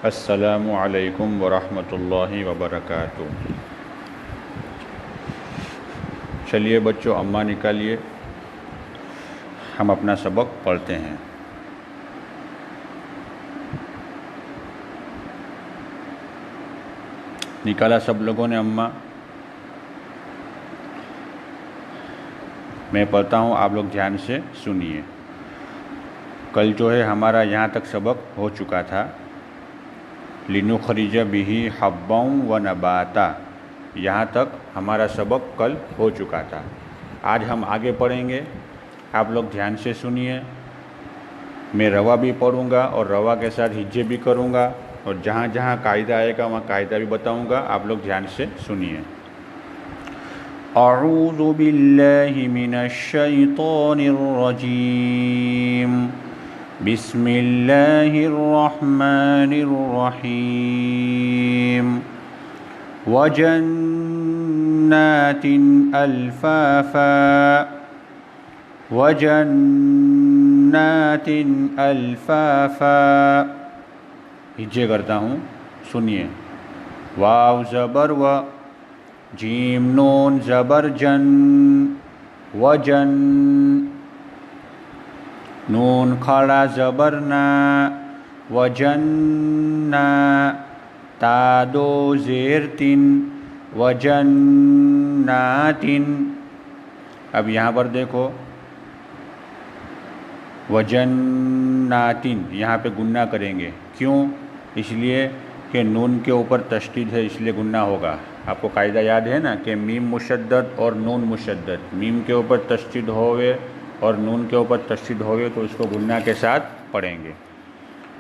السلام علیکم ورحمۃ اللہ وبرکاتہ۔ چلیے بچوں، اماں نکالیے، ہم اپنا سبق پڑھتے ہیں۔ نکالا سب لوگوں نے اماں؟ میں پڑھتا ہوں، آپ لوگ دھیان سے سنیے۔ کل جو ہے ہمارا یہاں تک سبق ہو چکا تھا، لِنُخْرِجَ بِهِ حَبًّا وَنَبَاتًا، یہاں تک ہمارا سبق کل ہو چکا تھا۔ آج ہم آگے پڑھیں گے، آپ لوگ دھیان سے سنیے۔ میں روا بھی پڑھوں گا اور روا کے ساتھ ہجے بھی کروں گا، اور جہاں جہاں قاعدہ آئے گا وہاں قاعدہ بھی بتاؤں گا، آپ لوگ دھیان سے سنیے۔ اعوذ باللہ من الشیطان الرجیم، بسم اللہ الرحمن الرحیم۔ وجنات الفافا، وجنات الفافا، ہجے کرتا ہوں، سنیے۔ واو زبر و، جیم نون زبر جن، وجن، نون کھڑا زبر نا، وجننا، تا دو زیر تن، وجناتن۔ اب یہاں پر دیکھو، وجناتن، یہاں پہ گنہ کریں گے، کیوں؟ اس لیے کہ نون کے اوپر تشدید ہے، اس لیے گنہ ہوگا۔ آپ کو قاعدہ یاد ہے نا کہ میم مشدد اور نون مشدد، میم کے اوپر تشدید ہوئے اور نون کے اوپر تشدید ہوئے تو اس کو گنہ کے ساتھ پڑھیں گے۔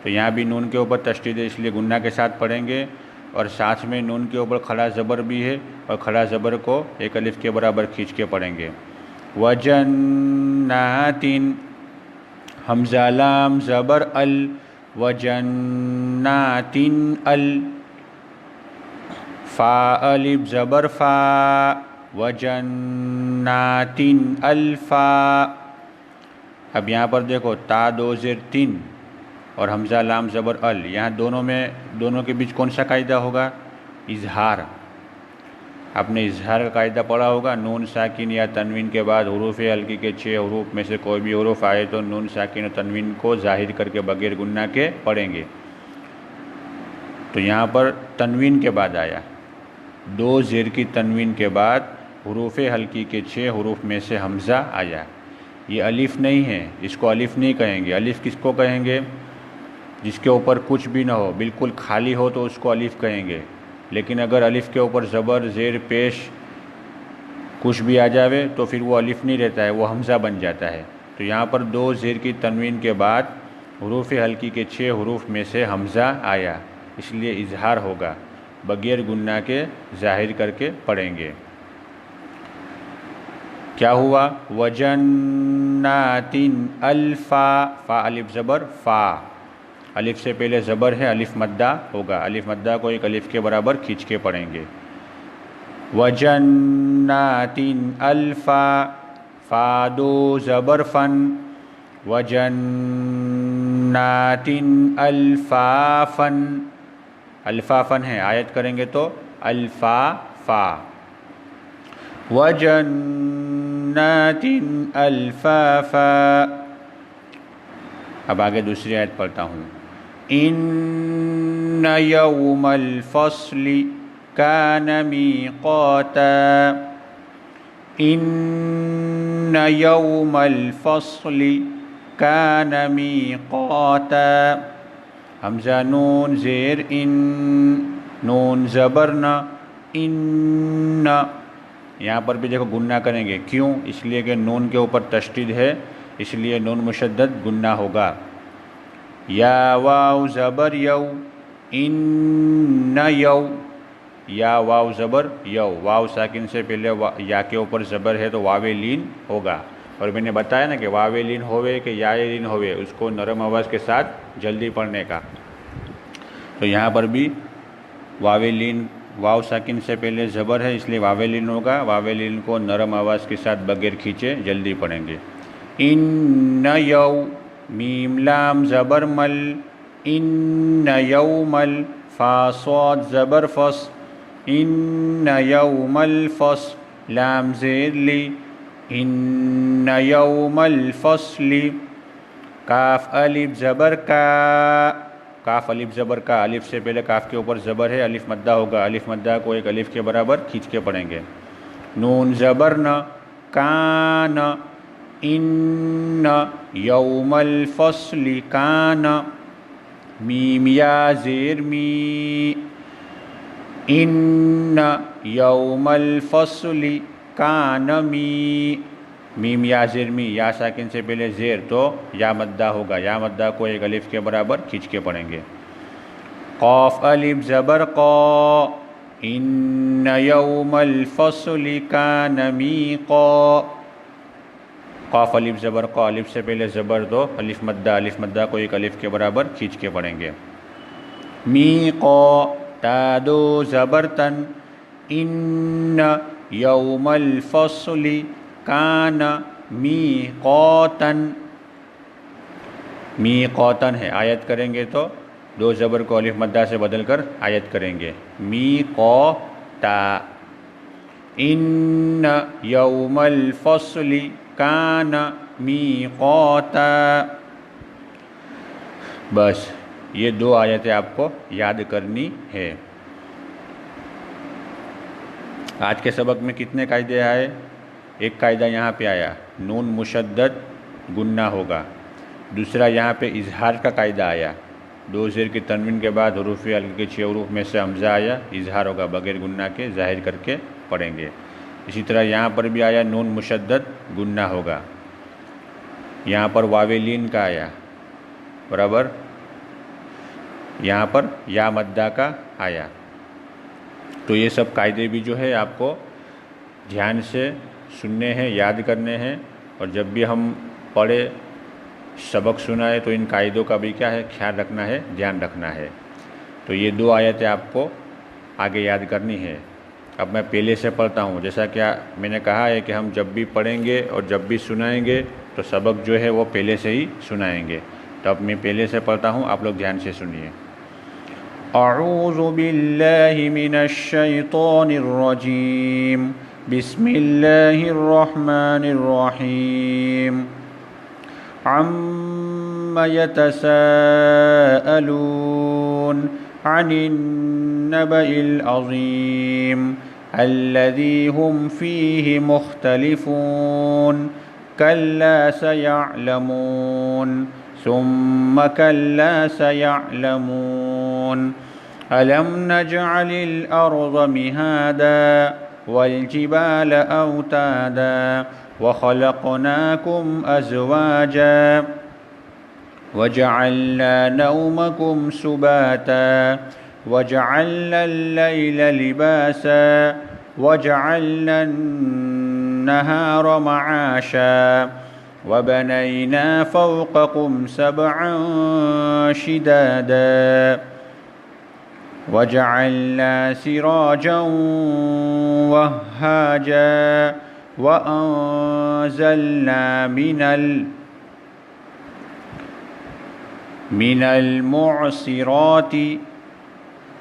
تو یہاں بھی نون کے اوپر تشدید ہے، اس لیے گنہ کے ساتھ پڑھیں گے، اور ساتھ میں نون کے اوپر کھڑا زبر بھی ہے، اور کھڑا زبر کو ایک الف کے برابر کھینچ کے پڑھیں گے۔ وجناتن، حمزہ لام زبر ال، وجناتن ال، فا الف زبر فا، وجناتن الفا۔ اب یہاں پر دیکھو، تا دو زیر تین اور حمزہ لام زبر ال، یہاں دونوں کے بیچ کون سا قاعدہ ہوگا؟ اظہار۔ آپ نے اظہار کا قاعدہ پڑھا ہوگا، نون ساکن یا تنوین کے بعد حروف ہلکی کے 6 حروف میں سے کوئی بھی حروف آئے تو نون ساکن اور تنوین کو ظاہر کر کے بغیر گنہ کے پڑھیں گے۔ تو یہاں پر تنوین کے بعد آیا، دو زیر کی تنوین کے بعد حروف ہلکی کے 6 حروف میں سے حمزہ آیا۔ یہ الف نہیں ہے، اس کو الف نہیں کہیں گے۔ الف کس کو کہیں گے؟ جس کے اوپر کچھ بھی نہ ہو، بالکل خالی ہو تو اس کو الف کہیں گے، لیکن اگر الف کے اوپر زبر، زیر، پیش کچھ بھی آ جاوے تو پھر وہ الف نہیں رہتا ہے، وہ حمزہ بن جاتا ہے۔ تو یہاں پر دو زیر کی تنوین کے بعد حروف ہلکی کے 6 حروف میں سے حمزہ آیا، اس لیے اظہار ہوگا، بغیر گنہ کے ظاہر کر کے پڑھیں گے۔ کیا ہوا؟ وجناتن الفا، فا الف زبر فا، الف سے پہلے زبر ہے، الف مدہ ہوگا، الف مدہ کو ایک الف کے برابر کھینچ کے پڑھیں گے۔ وجناتن الفا، فا دو زبر فن، وجناتن الفافن، الفافن ہے، آیت کریں گے تو الفافا، وجناتن الفافا۔ اب آگے دوسری آیت پڑھتا ہوں۔ ان یوم الفصل کان میقاتا، ان یوم الفصل کان میقاتا، حمزہ نون زیر ان، نون زبر نہ، ان، یہاں پر بھی دیکھو گنہ کریں گے، کیوں؟ اس لیے کہ نون کے اوپر تشدید ہے، اس لیے نون مشدد گنہ ہوگا۔ یا واو زبر یو، ان یو، یا واو زبر یو، واو ساکن سے پہلے یا کے اوپر زبر ہے تو واو لین ہوگا، اور میں نے بتایا نا کہ واو لین ہوئے کہ یا لین ہوئے، اس کو نرم آواز کے ساتھ جلدی پڑھنے کا۔ تو یہاں پر بھی واو لین، واو ساکن سے پہلے زبر ہے، اس لیے واو لین ہوگا، واو لین کو نرم آواز کے ساتھ بغیر کھینچے جلدی پڑھیں گے۔ ان یو، میم لام زبر مل، ان یوم الفاصاد زبر فص ان یوم الفصل لام زیر لی ان یوم الفصل کاف الف زبر کا کاف الف زبر کا الف سے پہلے کاف کے اوپر زبر ہے الف مدہ ہوگا الف مدہ کو ایک الف کے برابر کھینچ کے پڑھیں گے نون زبر ن کان ان یوم الفصل کان میم یا زیر می ان یوم الفصل کان می میم یا زیر می یا ساکن سے پہلے زیر تو یا مدہ ہوگا یا مدہ کو ایک الف کے برابر کھینچ کے پڑھیں گے قاف الف زبر قا ان یوم الفصل کان میقا قاف الف زبر قا الف سے پہلے زبر دو الف مدہ کو ایک الف کے برابر کھینچ کے پڑھیں گے میقا تا دو زبر تن ان یوم الفصل کان میقاتن میقاتن ہے آیت کریں گے تو دو زبر کو الف مدہ سے بدل کر آیت کریں گے میقاتا ان یوم الفصل کان میقاتا بس یہ دو آیتیں آپ کو یاد کرنی ہے آج کے سبق میں کتنے قاعدے آئے ایک قاعدہ یہاں پہ آیا نون مشدد گنہ ہوگا دوسرا یہاں پہ اظہار کا قاعدہ آیا دو زیر کی تنوین کے بعد حروف حلقہ کے 6 حروف میں سے حمزہ آیا اظہار ہوگا بغیر گنہ کے ظاہر کر کے پڑھیں گے اسی طرح یہاں پر بھی آیا نون مشدد گنہ ہوگا یہاں پر واو لین کا آیا برابر یہاں پر یا مدہ کا آیا تو یہ سب قاعدے بھی جو ہے آپ کو دھیان سے سننے ہیں یاد کرنے ہیں اور جب بھی ہم پڑھے سبق سنائے تو ان قاعدوں کا بھی کیا ہے خیال رکھنا ہے دھیان رکھنا ہے تو یہ دو آیتیں آپ کو آگے یاد کرنی ہے اب میں پہلے سے پڑھتا ہوں جیسا کہ میں نے کہا ہے کہ ہم جب بھی پڑھیں گے اور جب بھی سنائیں گے تو سبق جو ہے وہ پہلے سے ہی سنائیں گے تو اب میں پہلے سے پڑھتا ہوں آپ لوگ دھیان سے سنیے اعوذ باللہ من الشیطان الرجیم بسم اللہ الرحمن الرحیم عم يتساءلون عن النبأ العظيم الذي هم فيه مختلفون كلا سيعلمون ثم كلا سيعلمون ألم نجعل الأرض مهادا والجبال أوتادا وخلقناكم أزواجا وجعلنا نومكم سباتا وجعلنا الليل لباسا وجعلنا النهار معاشا وبنينا فوقكم سبعا شدادا وجعلنا سراجا وهاجا وأنزلنا من المعصرات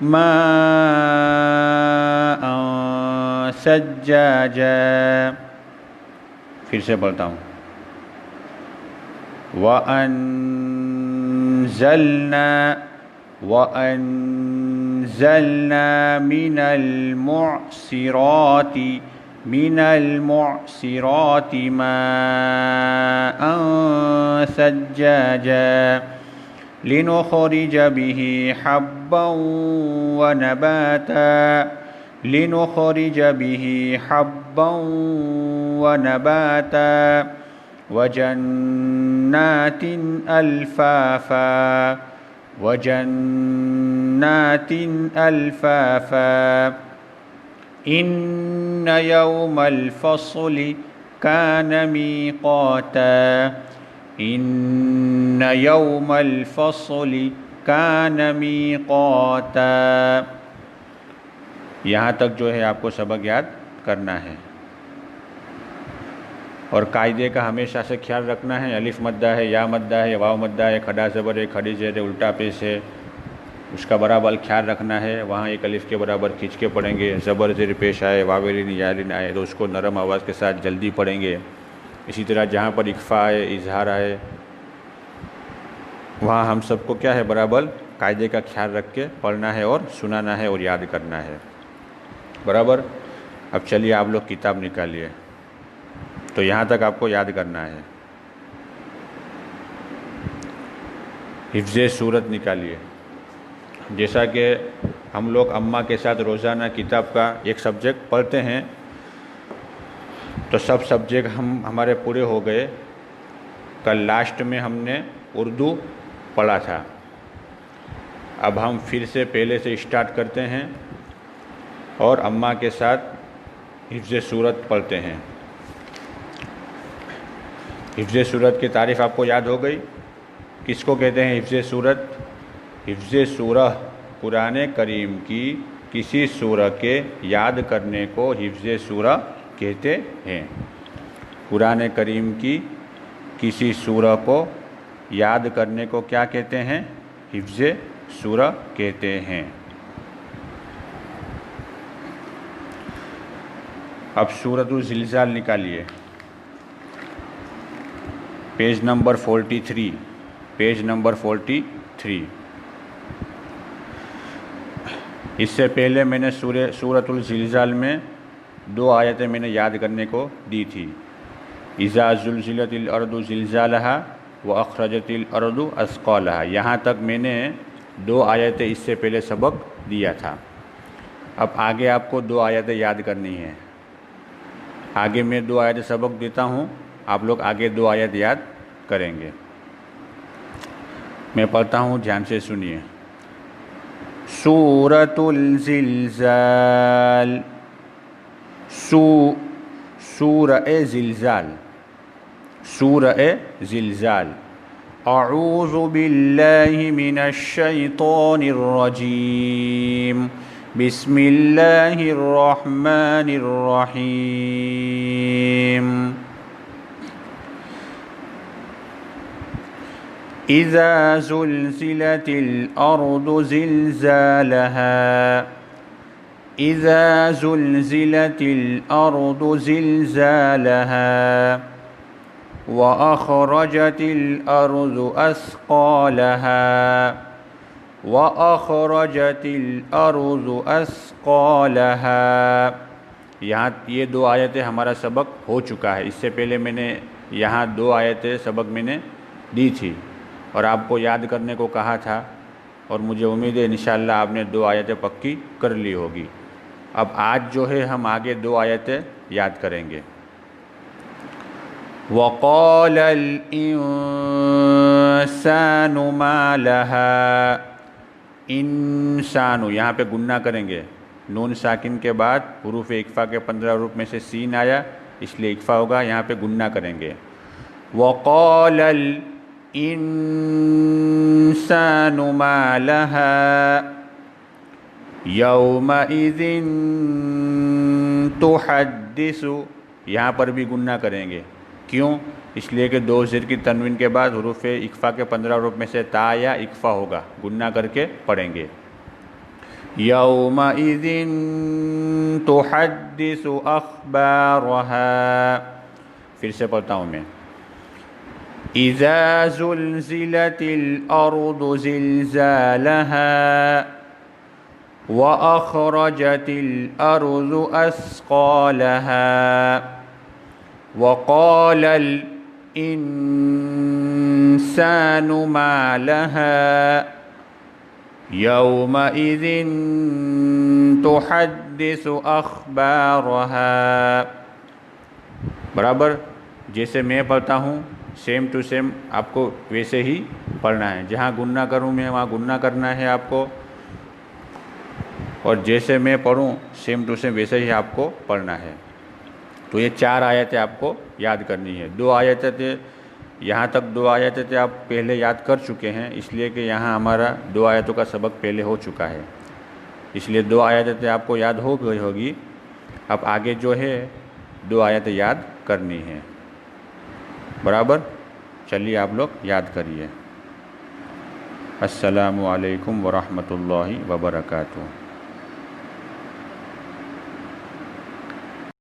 ماء ثجاجا پھر سے پڑھتا ہوں وأنزلنا من المعصرات ماء ثجاجا لنخرج به حبا ونباتا وجنات ألفافا إن يوم الفصل كان ميقاتا إن يوم الفصل كان ميقاتا یہاں تک جو ہے آپ کو سبق یاد کرنا ہے اور قاعدے کا ہمیشہ سے خیال رکھنا ہے، الف مدہ ہے، یا مدہ ہے، واو مدہ ہے، کھڑا زبر ہے، کھڑی زیر ہے، الٹا پیش ہے، اس کا برابر خیال رکھنا ہے۔ وہاں ایک الف کے برابر کھینچ کے پڑھیں گے، زبر زیر پیش آئے، واویلین یالین آئے تو اس کو نرم آواز کے ساتھ جلدی پڑھیں گے۔ اسی طرح جہاں پر اخفا آئے، اظہار آئے، وہاں ہم سب کو کیا ہے، برابر قاعدے کا خیال رکھ کے پڑھنا ہے اور سنانا ہے اور یاد کرنا ہے، برابر۔ اب چلیے آپ لوگ کتاب نکالیے، تو یہاں تک آپ کو یاد کرنا ہے۔ حفظ صورت نکالیے۔ جیسا کہ ہم لوگ اماں کے ساتھ روزانہ کتاب کا ایک سبجیکٹ پڑھتے ہیں، تو سب سبجیکٹ ہمارے پورے ہو گئے۔ کل لاسٹ میں ہم نے اردو پڑھا تھا، اب ہم پھر سے پہلے سے اسٹارٹ کرتے ہیں اور اماں کے ساتھ حفظ صورت پڑھتے ہیں۔ حفظ صورت کی تعریف آپ کو یاد ہو گئی؟ کس کو کہتے ہیں حفظ صورت؟ حفظ سورہ، قرآن کریم کی کسی سورہ کے یاد کرنے کو حفظ سورہ کہتے ہیں۔ قرآن کریم کی کسی سورہ کو یاد کرنے کو کیا کہتے ہیں؟ حفظ سورہ کہتے ہیں۔ اب سورۃ الزلزال نکالیے، پیج نمبر 43، پیج نمبر 43۔ اس سے پہلے میں نے سورۃ الزلزال میں 2 آیتیں میں نے یاد کرنے کو دی تھی، اذا زلزلت الارض زلزالہا واخرجت الارض اثقالہا۔ یہاں تک میں نے 2 آیتیں اس سے پہلے سبق دیا تھا۔ اب آگے آپ کو 2 آیتیں یاد کرنی ہیں۔ آگے میں 2 آیتیں سبق دیتا ہوں، آپ لوگ آگے 2 آیت یاد کریں گے۔ میں پڑھتا ہوں، دھیان سے سنیے۔ سورۃ الزلزال، سورہ زلزال، سورہ زلزال۔ اعوذ باللہ من الشیطان الرجیم، بسم اللہ الرحمن الرحیم۔ اذا زلزلت الارض زلزالها، اذا زلزلت الارض زلزالها واخرجت الارض اثقالها، واخرجت الارض اثقالها۔ یہاں یہ 2 آیتیں ہمارا سبق ہو چکا ہے۔ اس سے پہلے میں نے یہاں 2 آیتیں سبق میں نے دی تھی اور آپ کو یاد کرنے کو کہا تھا، اور مجھے امید ہے انشاءاللہ آپ نے 2 آیتیں پکی کر لی ہوگی۔ اب آج جو ہے ہم آگے 2 آیتیں یاد کریں گے۔ وَقَالَ الْإِنسَانُ مَا لَهَا، انسان، یہاں پہ گننا کریں گے، نون ساکن کے بعد حروف اکفا کے 15 حروف میں سے سین آیا، اس لیے اکفا ہوگا، یہاں پہ گننا کریں گے۔ وَقَالَ الْإِنسَانُ مَا لَهَا يَوْمَئِذٍ تُحَدِّثُ، یہاں پر بھی گننا کریں گے۔ کیوں؟ اس لیے کہ 2 زیر کی تنوین کے بعد حروف اکفا کے 15 حروف میں سے تا یا اکفا ہوگا، گننا کر کے پڑھیں گے۔ یومئذ تحدث اخبارها، پھر سے پڑھتا ہوں میں۔ اذا زلزلت الارض زلزالها واخرجت الارض اثقالها وقال الانسان ما لها يومئذ تحدث اخبارها۔ برابر جیسے میں پڑھتا ہوں سیم ٹو سیم آپ کو ویسے ہی پڑھنا ہے، جہاں گننا کروں میں وہاں گننا کرنا ہے آپ کو، اور جیسے میں پڑھوں سیم ٹو سیم ویسے ہی آپ کو پڑھنا ہے۔ تو یہ 4 آیتیں آپ کو یاد کرنی ہے۔ 2 آیتیں تھے، یہاں تک 2 آیتیں تھے آپ پہلے یاد کر چکے ہیں، اس لیے کہ یہاں ہمارا 2 آیتوں کا سبق پہلے ہو چکا ہے، اس لیے 2 آیتیں تھے آپ کو یاد ہو گئی ہوگی۔ اب آگے جو ہے 2 آیتیں یاد کرنی ہیں۔ برابر. چلیے آپ لوگ یاد کریے. السلام علیکم ورحمۃ اللہ وبرکاتہ.